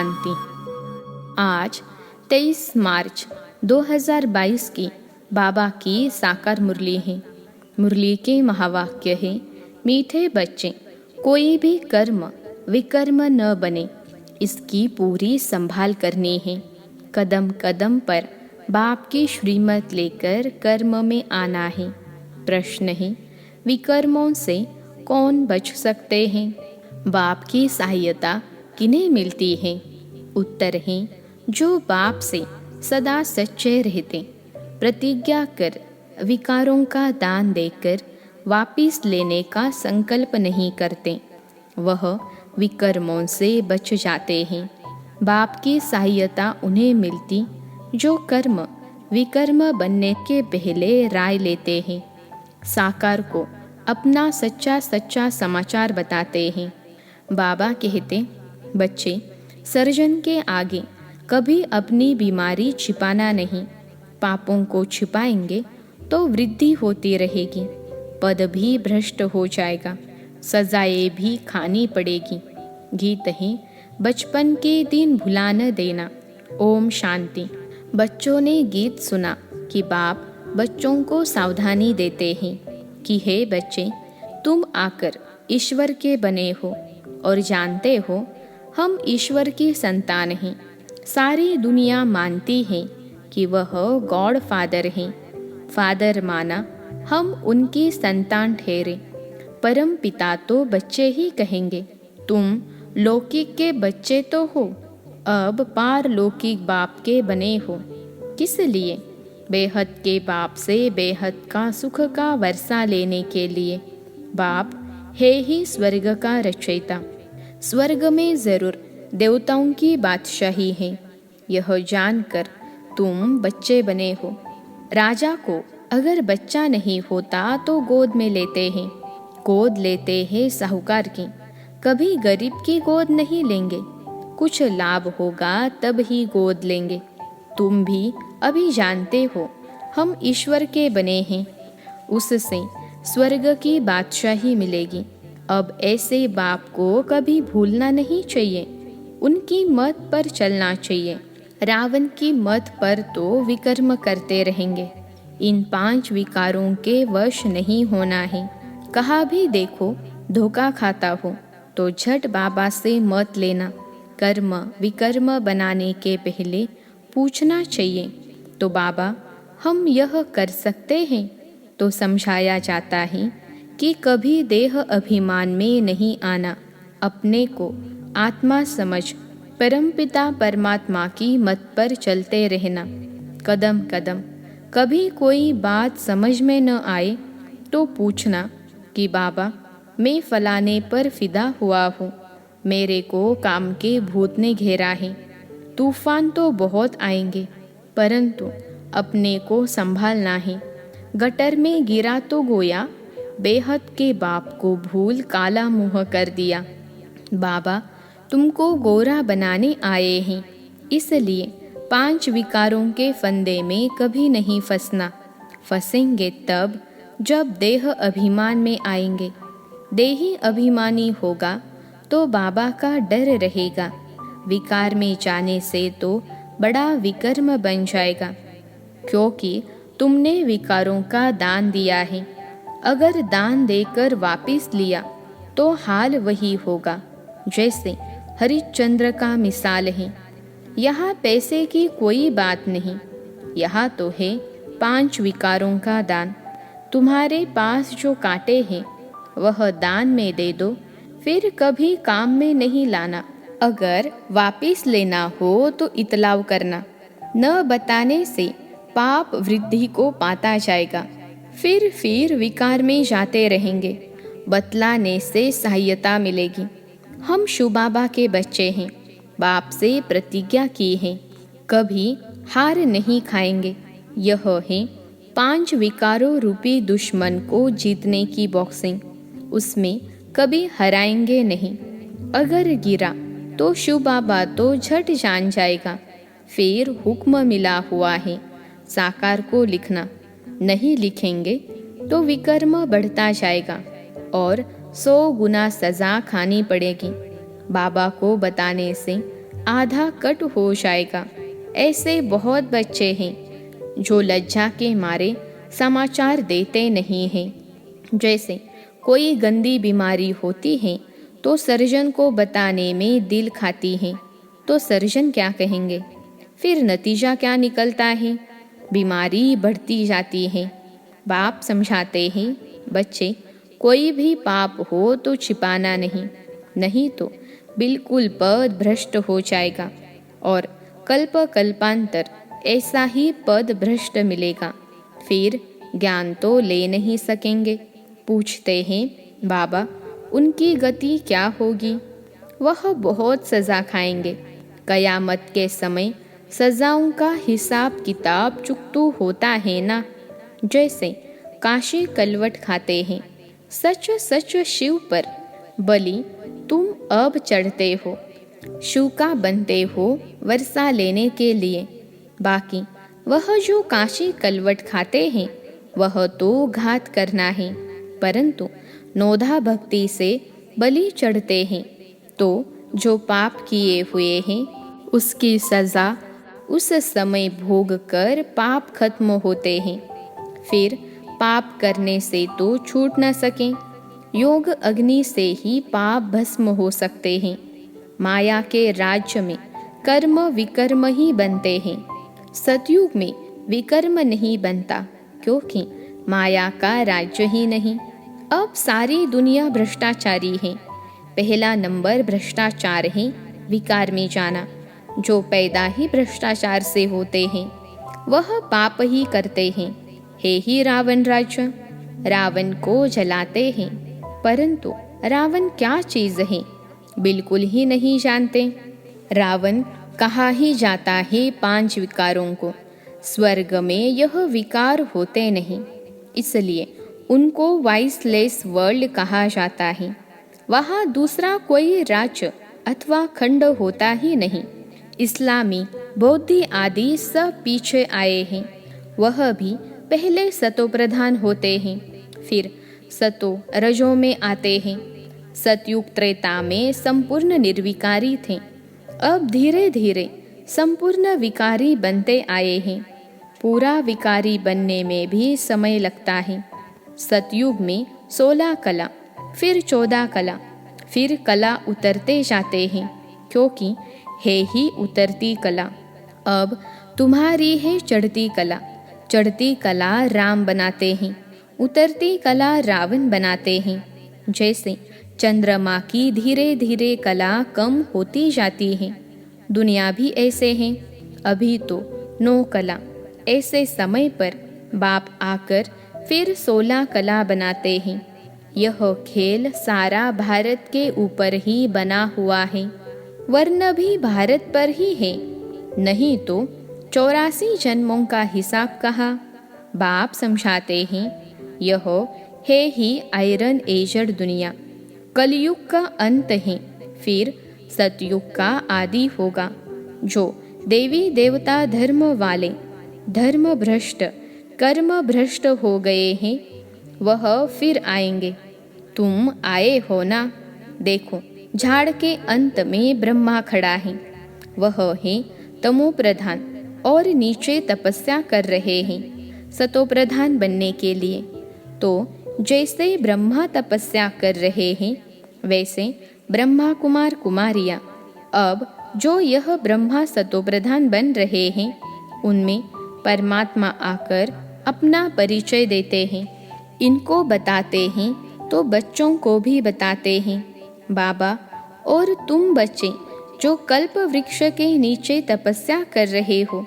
शांति। आज 23 मार्च 2022 की बाबा की साकार मुरली है। मुरली के महावाक्य है, मीठे बच्चे, कोई भी कर्म विकर्म न बने, इसकी पूरी संभाल करनी है। कदम कदम पर बाप की श्रीमत लेकर कर्म में आना है। प्रश्न है, विकर्मों से कौन बच सकते हैं? बाप की सहायता किन्हें मिलती है? उत्तर है, जो बाप से सदा सच्चे रहते, प्रतिज्ञा कर विकारों का दान देकर वापिस लेने का संकल्प नहीं करते, वह विकर्मों से बच जाते हैं। बाप की सहायता उन्हें मिलती जो कर्म विकर्म बनने के पहले राय लेते हैं, साकार को अपना सच्चा समाचार बताते हैं। बाबा कहते, बच्चे, सर्जन के आगे कभी अपनी बीमारी छिपाना नहीं। पापों को छिपाएंगे तो वृद्धि होती रहेगी, पद भी भ्रष्ट हो जाएगा, सजाएं भी खानी पड़ेगी। गीत है, बचपन के दिन भुला न देना। ओम शांति। बच्चों ने गीत सुना कि बाप बच्चों को सावधानी देते हैं कि हे बच्चे, तुम आकर ईश्वर के बने हो और जानते हो हम ईश्वर की संतान हैं। सारी दुनिया मानती है कि वह गॉड फादर हैं। फादर माना, हम उनकी संतान ठहरे। परम पिता तो बच्चे ही कहेंगे। तुम लौकिक के बच्चे तो हो, अब पारलौकिक बाप के बने हो। किस लिए? बेहद के बाप से बेहद का सुख का वर्षा लेने के लिए। बाप है ही स्वर्ग का रचयिता। स्वर्ग में जरूर देवताओं की बादशाही है, यह जानकर तुम बच्चे बने हो। राजा को अगर बच्चा नहीं होता तो गोद में लेते हैं। गोद लेते हैं साहूकार की, कभी गरीब की गोद नहीं लेंगे। कुछ लाभ होगा तब ही गोद लेंगे। तुम भी अभी जानते हो हम ईश्वर के बने हैं, उससे स्वर्ग की बादशाही मिलेगी। अब ऐसे बाप को कभी भूलना नहीं चाहिए, उनकी मत पर चलना चाहिए। रावण की मत पर तो विकर्म करते रहेंगे। इन 5 विकारों के वश नहीं होना है। कहाँ भी देखो धोखा खाता हो तो झट बाबा से मत लेना। कर्म विकर्म बनाने के पहले पूछना चाहिए, तो बाबा हम यह कर सकते हैं? तो समझाया जाता है कि कभी देह अभिमान में नहीं आना, अपने को आत्मा समझ परमपिता परमात्मा की मत पर चलते रहना। कदम कदम कभी कोई बात समझ में न आए तो पूछना कि बाबा, मैं फलाने पर फिदा हुआ हूँ, मेरे को काम के भूत ने घेरा है। तूफान तो बहुत आएंगे, परंतु अपने को संभालना है। गटर में गिरा तो गोया, बेहद के बाप को भूल काला मुंह कर दिया। बाबा तुमको गोरा बनाने आए हैं, इसलिए 5 विकारों के फंदे में कभी नहीं फंसना। फंसेंगे तब जब देह अभिमान में आएंगे। देही अभिमानी होगा तो बाबा का डर रहेगा। विकार में जाने से तो बड़ा विकर्म बन जाएगा, क्योंकि तुमने विकारों का दान दिया है। अगर दान देकर वापिस लिया तो हाल वही होगा जैसे हरिश्चंद्र का मिसाल है। यहाँ पैसे की कोई बात नहीं, यहाँ तो है 5 विकारों का दान। तुम्हारे पास जो कांटे हैं वह दान में दे दो, फिर कभी काम में नहीं लाना। अगर वापिस लेना हो तो इतलाव करना, न बताने से पाप वृद्धि को पाता जाएगा। फिर विकार में जाते रहेंगे। बतलाने से सहायता मिलेगी। हम शिव बाबा के बच्चे हैं, बाप से प्रतिज्ञा की है, कभी हार नहीं खाएंगे। यह है 5 विकारों रूपी दुश्मन को जीतने की बॉक्सिंग, उसमें कभी हराएंगे नहीं। अगर गिरा तो शिव बाबा तो झट जान जाएगा। फिर हुक्म मिला हुआ है साकार को लिखना, नहीं लिखेंगे तो विकर्म बढ़ता जाएगा और 100 गुना सजा खानी पड़ेगी। बाबा को बताने से आधा कट हो जाएगा। ऐसे बहुत बच्चे हैं जो लज्जा के मारे समाचार देते नहीं हैं। जैसे कोई गंदी बीमारी होती है तो सर्जन को बताने में दिल खाती है, तो सर्जन क्या कहेंगे? फिर नतीजा क्या निकलता है? बीमारी बढ़ती जाती है। बाप समझाते हैं, बच्चे कोई भी पाप हो तो छिपाना नहीं, नहीं तो बिल्कुल पद भ्रष्ट हो जाएगा और कल्प कल्पांतर ऐसा ही पद भ्रष्ट मिलेगा। फिर ज्ञान तो ले नहीं सकेंगे। पूछते हैं, बाबा उनकी गति क्या होगी? वह बहुत सज़ा खाएंगे। कयामत के समय सज़ाओं का हिसाब किताब चुकतू होता है ना। जैसे काशी कलवट खाते हैं, सच सच शिव पर बलि तुम अब चढ़ते हो, शूका बनते हो वर्षा लेने के लिए। बाकी वह जो काशी कलवट खाते हैं वह तो घात करना है, परंतु नोधा भक्ति से बलि चढ़ते हैं तो जो पाप किए हुए हैं उसकी सज़ा उस समय भोग कर पाप खत्म होते हैं। फिर पाप करने से तो छूट न सकें। योग अग्नि से ही पाप भस्म हो सकते हैं। माया के राज्य में कर्म विकर्म ही बनते हैं। सतयुग में विकर्म नहीं बनता, क्योंकि माया का राज्य ही नहीं। अब सारी दुनिया भ्रष्टाचारी है। पहला नंबर भ्रष्टाचार है विकार में जाना। जो पैदा ही भ्रष्टाचार से होते हैं वह पाप ही करते हैं। हे ही रावण राज्य, रावण को जलाते हैं, परंतु रावण क्या चीज़ है बिल्कुल ही नहीं जानते। रावण कहा ही जाता है 5 विकारों को। स्वर्ग में यह विकार होते नहीं, इसलिए उनको वाइसलेस वर्ल्ड कहा जाता है। वहाँ दूसरा कोई राज्य अथवा खंड होता ही नहीं। इस्लामी बौद्धी आदि सब पीछे आए हैं। वह भी पहले सतो प्रधान होते हैं, फिर सतो रजों में आते हैं। सतयुग त्रेता में संपूर्ण निर्विकारी थे, अब धीरे धीरे संपूर्ण विकारी बनते आए हैं। पूरा विकारी बनने में भी समय लगता है। सतयुग में 16 कला, फिर 14 कला, फिर कला उतरते जाते हैं, क्योंकि है ही उतरती कला। अब तुम्हारी है चढ़ती कला। चढ़ती कला राम बनाते हैं, उतरती कला रावण बनाते हैं। जैसे चंद्रमा की धीरे धीरे कला कम होती जाती है, दुनिया भी ऐसे हैं। अभी तो 9 कला। ऐसे समय पर बाप आकर फिर 16 कला बनाते हैं। यह खेल सारा भारत के ऊपर ही बना हुआ है, वर्ण भी भारत पर ही है, नहीं तो 84 जन्मों का हिसाब कहाँ? बाप समझाते हैं, यह है ही आयरन एजड दुनिया। कलयुग का अंत है, फिर सतयुग का आदि होगा। जो देवी देवता धर्म वाले धर्म भ्रष्ट कर्म भ्रष्ट हो गए हैं वह फिर आएंगे। तुम आए हो ना? देखो झाड़ के अंत में ब्रह्मा खड़ा है, वह है तमो प्रधान और नीचे तपस्या कर रहे हैं सतो प्रधान बनने के लिए। तो जैसे ब्रह्मा तपस्या कर रहे हैं वैसे ब्रह्मा कुमार कुमारियाँ अब जो यह ब्रह्मा सतो प्रधान बन रहे हैं उनमें परमात्मा आकर अपना परिचय देते हैं। इनको बताते हैं तो बच्चों को भी बताते हैं। बाबा और तुम बच्चे जो कल्प वृक्ष के नीचे तपस्या कर रहे हो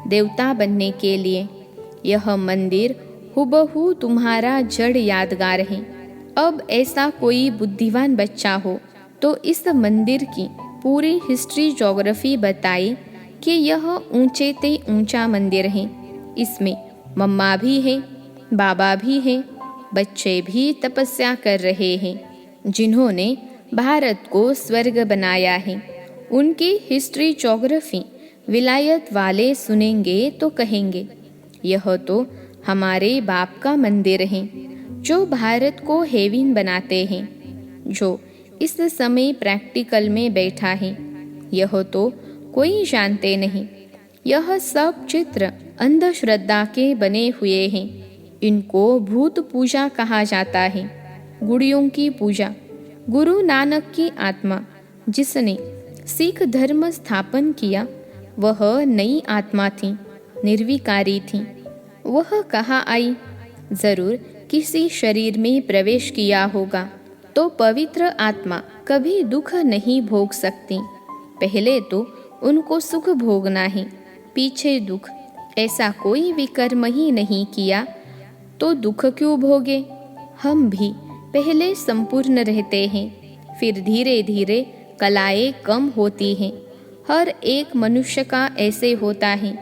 देवता बनने के लिए, यह मंदिर हुबहू तुम्हारा जड़ यादगार है। अब ऐसा कोई बुद्धिमान बच्चा हो तो इस मंदिर की पूरी हिस्ट्री ज्योग्राफी बताए कि यह ऊंचे ते ऊंचा मंदिर है। इसमें मम्मा भी है, बाबा भी है, बच्चे भी तपस्या कर रहे हैं जिन्होंने भारत को स्वर्ग बनाया है। उनकी हिस्ट्री ज्योग्राफी विलायत वाले सुनेंगे तो कहेंगे यह तो हमारे बाप का मंदिर है जो भारत को हेवन बनाते हैं, जो इस समय प्रैक्टिकल में बैठा है। यह तो कोई जानते नहीं। यह सब चित्र अंधश्रद्धा के बने हुए हैं। इनको भूत पूजा कहा जाता है, गुड़ियों की पूजा। गुरु नानक की आत्मा जिसने सिख धर्म स्थापन किया, वह नई आत्मा थी, निर्विकारी थी। वह कहाँ आई? जरूर किसी शरीर में प्रवेश किया होगा। तो पवित्र आत्मा कभी दुख नहीं भोग सकती। पहले तो उनको सुख भोगना है, पीछे दुख। ऐसा कोई विकर्म ही नहीं किया तो दुख क्यों भोगे? हम भी पहले संपूर्ण रहते हैं, फिर धीरे धीरे कलाएं कम होती हैं। हर एक मनुष्य का ऐसे होता है।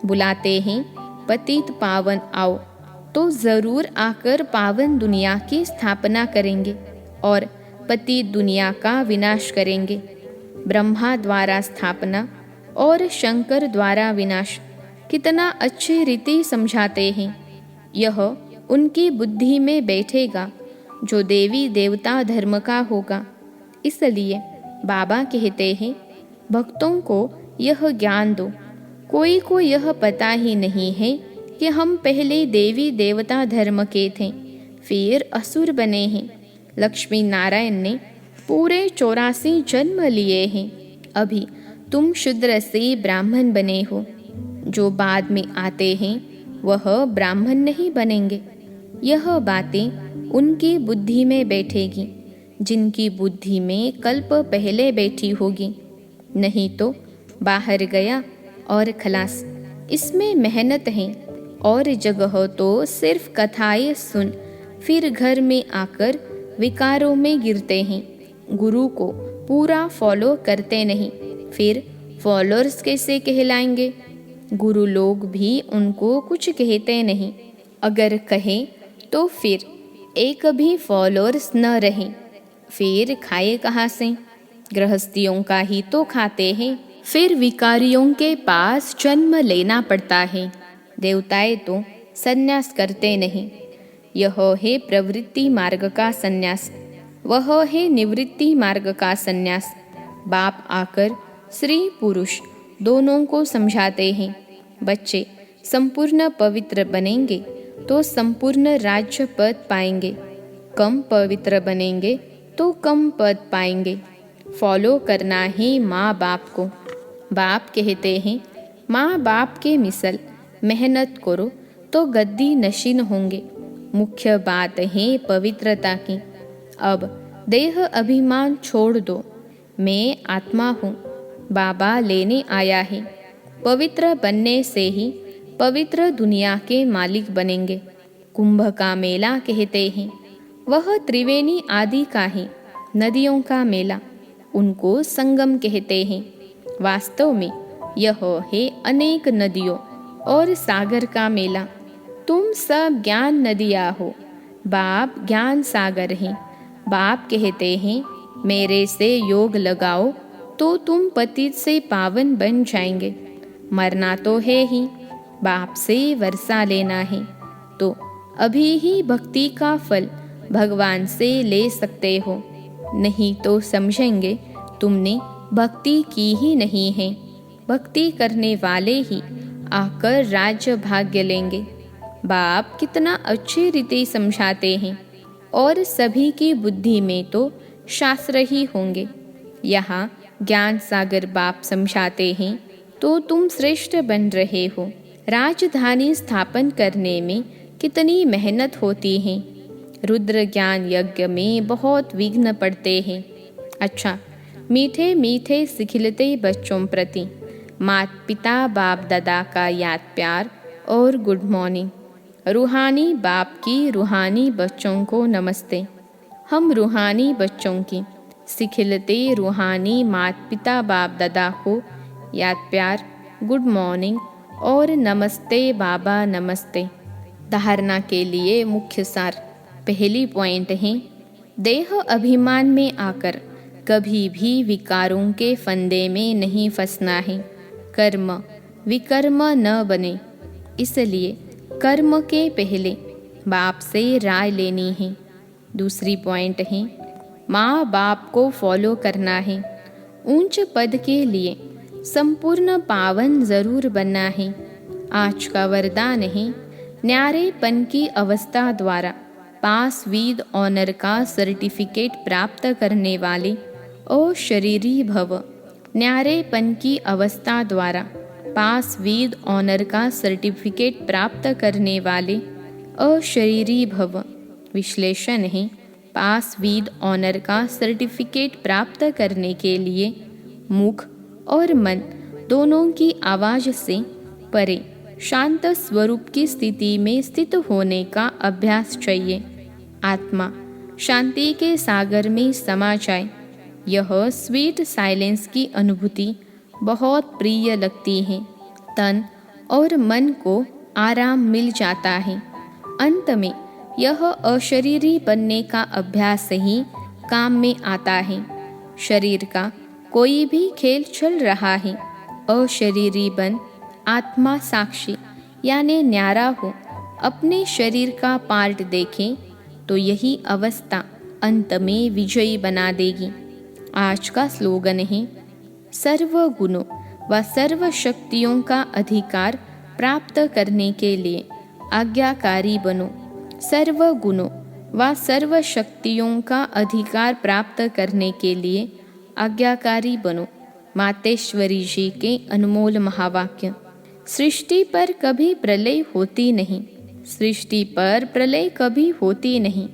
बुलाते हैं पतित पावन आओ, तो जरूर आकर पावन दुनिया की स्थापना करेंगे और पतित दुनिया का विनाश करेंगे। ब्रह्मा द्वारा स्थापना और शंकर द्वारा विनाश, कितना अच्छी रीति समझाते हैं। यह उनकी बुद्धि में बैठेगा जो देवी देवता धर्म का होगा। इसलिए बाबा कहते हैं, भक्तों को यह ज्ञान दो। कोई को यह पता ही नहीं है कि हम पहले देवी देवता धर्म के थे, फिर असुर बने हैं। लक्ष्मी नारायण ने पूरे 84 जन्म लिए हैं। अभी तुम शूद्र से ब्राह्मण बने हो। जो बाद में आते हैं वह ब्राह्मण नहीं बनेंगे। यह बातें उनकी बुद्धि में बैठेगी जिनकी बुद्धि में कल्प पहले बैठी होगी। नहीं तो बाहर गया और खलास। इसमें मेहनत है और जगह तो सिर्फ कथाएं सुन, फिर घर में आकर विकारों में गिरते हैं। गुरु को पूरा फॉलो करते नहीं, फिर फॉलोअर्स कैसे कहलाएंगे? गुरु लोग भी उनको कुछ कहते नहीं। अगर कहें तो फिर एक भी फॉलोअर्स न रहे, फिर खाए कहाँ से? गृहस्थियों का ही तो खाते हैं। फिर विकारियों के पास जन्म लेना पड़ता है। देवताएं तो संन्यास करते नहीं। यह है प्रवृत्ति मार्ग का संन्यास, वह है निवृत्ति मार्ग का संन्यास। बाप आकर स्त्री पुरुष दोनों को समझाते हैं। बच्चे संपूर्ण पवित्र बनेंगे तो संपूर्ण राज्य पद पाएंगे, कम पवित्र बनेंगे तो कम पद पाएंगे। फॉलो करना है माँ बाप को। बाप कहते हैं, माँ बाप के मिसल मेहनत करो तो गद्दी नशीन होंगे। मुख्य बात है पवित्रता की। अब देह अभिमान छोड़ दो। मैं आत्मा हूँ, बाबा लेने आया है। पवित्र बनने से ही पवित्र दुनिया के मालिक बनेंगे। कुंभ का मेला कहते हैं, वह त्रिवेणी आदि का है, नदियों का मेला। उनको संगम कहते हैं। वास्तव में यह है अनेक नदियों और सागर का मेला। तुम सब ज्ञान नदियाँ हो, बाप ज्ञान सागर हैं। बाप कहते हैं, मेरे से योग लगाओ तो तुम पतित से पावन बन जाएंगे। मरना तो है ही, बाप से वर्षा लेना है तो अभी ही भक्ति का फल भगवान से ले सकते हो। नहीं तो समझेंगे तुमने भक्ति की ही नहीं है। भक्ति करने वाले ही आकर राज्य भाग्य लेंगे। बाप कितना अच्छी रीति समझाते हैं और सभी की बुद्धि में तो शास्त्र ही होंगे। यहाँ ज्ञान सागर बाप समझाते हैं तो तुम श्रेष्ठ बन रहे हो। राजधानी स्थापन करने में कितनी मेहनत होती है। रुद्र ज्ञान यज्ञ में बहुत विघ्न पड़ते हैं। अच्छा, मीठे मीठे सिखिलते बच्चों प्रति माता पिता बाप दादा का याद प्यार और गुड मॉर्निंग। रूहानी बाप की रूहानी बच्चों को नमस्ते। हम रूहानी बच्चों की सिखिलते रूहानी माता पिता बाप दादा को याद प्यार, गुड मॉर्निंग और नमस्ते बाबा नमस्ते। धारणा के लिए मुख्य सार। पहली पॉइंट है, देह अभिमान में आकर कभी भी विकारों के फंदे में नहीं फंसना है। कर्म विकर्म न बने, इसलिए कर्म के पहले बाप से राय लेनी है। दूसरी पॉइंट है, माँ बाप को फॉलो करना है ऊंच पद के लिए संपूर्ण पावन जरूर बनना है। आज का वरदान है, न्यारेपन की अवस्था द्वारा पास विद ऑनर का सर्टिफिकेट प्राप्त करने वाले अशरीरी भव। न्यारेपन की अवस्था द्वारा पास विद ऑनर का सर्टिफिकेट प्राप्त करने वाले अशरीरी भव। विश्लेषण है, पास विद ऑनर का सर्टिफिकेट प्राप्त करने के लिए मुख और मन दोनों की आवाज़ से परे शांत स्वरूप की स्थिति में स्थित होने का अभ्यास चाहिए। आत्मा शांति के सागर में समा जाए, यह स्वीट साइलेंस की अनुभूति बहुत प्रिय लगती है। तन और मन को आराम मिल जाता है। अंत में यह अशरीरी बनने का अभ्यास ही काम में आता है। शरीर का कोई भी खेल चल रहा है, अशरीरी बन आत्मा साक्षी यानी न्यारा हो अपने शरीर का पार्ट देखें तो यही अवस्था अंत में विजयी बना देगी। आज का स्लोगन है, सर्व गुणों व सर्व शक्तियों का अधिकार प्राप्त करने के लिए आज्ञाकारी बनो। सर्व गुणों व सर्व शक्तियों का अधिकार प्राप्त करने के लिए आज्ञाकारी बनो। मातेश्वरी जी के अनमोल महावाक्य। सृष्टि पर कभी प्रलय होती नहीं, सृष्टि पर प्रलय कभी होती नहीं।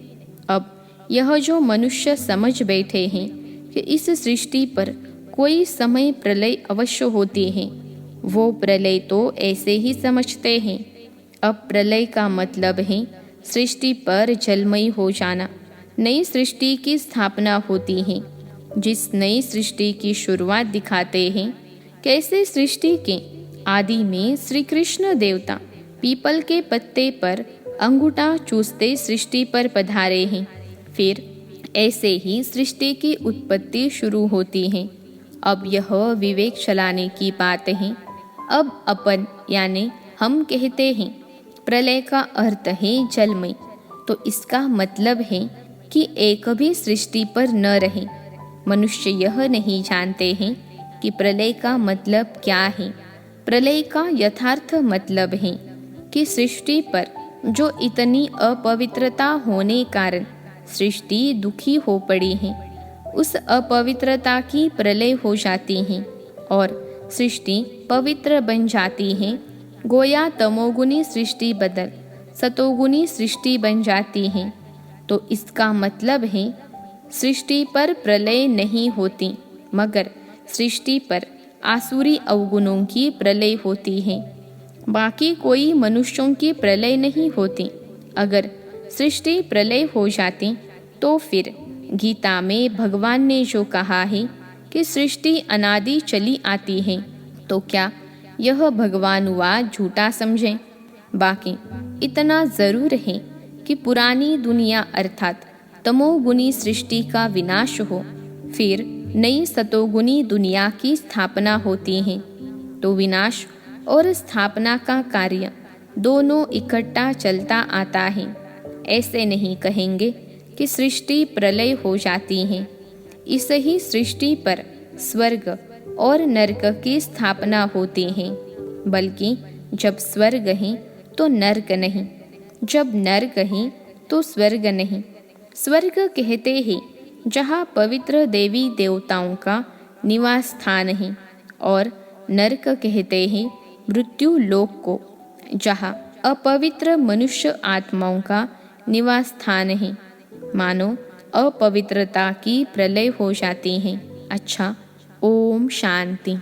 अब यह जो मनुष्य समझ बैठे हैं कि इस सृष्टि पर कोई समय प्रलय अवश्य होती है, वो प्रलय तो ऐसे ही समझते हैं। अब प्रलय का मतलब है सृष्टि पर जलमय हो जाना, नई सृष्टि की स्थापना होती है। जिस नई सृष्टि की शुरुआत दिखाते हैं, कैसे सृष्टि के आदि में श्री कृष्ण देवता पीपल के पत्ते पर अंगूठा चूसते सृष्टि पर पधारे हैं, फिर ऐसे ही सृष्टि की उत्पत्ति शुरू होती है। अब यह विवेक चलाने की बात है। अब अपन यानी हम कहते हैं प्रलय का अर्थ है जलमय, तो इसका मतलब है कि एक भी सृष्टि पर न रहे। मनुष्य यह नहीं जानते हैं कि प्रलय का मतलब क्या है। प्रलय का यथार्थ मतलब है कि सृष्टि पर जो इतनी अपवित्रता होने कारण सृष्टि दुखी हो पड़ी है, उस अपवित्रता की प्रलय हो जाती है और सृष्टि पवित्र बन जाती है। गोया तमोगुनी सृष्टि बदल सतोगुनी सृष्टि बन जाती है। तो इसका मतलब है सृष्टि पर प्रलय नहीं होती, मगर सृष्टि पर आसुरी अवगुणों की प्रलय होती है। बाकी कोई मनुष्यों की प्रलय नहीं होती। अगर सृष्टि प्रलय हो जाती तो फिर गीता में भगवान ने जो कहा है कि सृष्टि अनादि चली आती है, तो क्या यह भगवानुवाद झूठा समझें? बाकी इतना जरूर है कि पुरानी दुनिया अर्थात तमोगुनी सृष्टि का विनाश हो, फिर नई सतोगुनी दुनिया की स्थापना होती है। तो विनाश और स्थापना का कार्य दोनों इकट्ठा चलता आता है। ऐसे नहीं कहेंगे कि सृष्टि प्रलय हो जाती है। इस ही सृष्टि पर स्वर्ग और नरक की स्थापना होती है, बल्कि जब स्वर्ग है तो नरक नहीं, जब नरक है तो स्वर्ग नहीं। स्वर्ग कहते हैं जहाँ पवित्र देवी देवताओं का निवास स्थान है, और नरक कहते हैं मृत्यु लोक को, जहाँ अपवित्र मनुष्य आत्माओं का निवास स्थान है। मानो अपवित्रता की प्रलय हो जाती है। अच्छा, ओम शांति।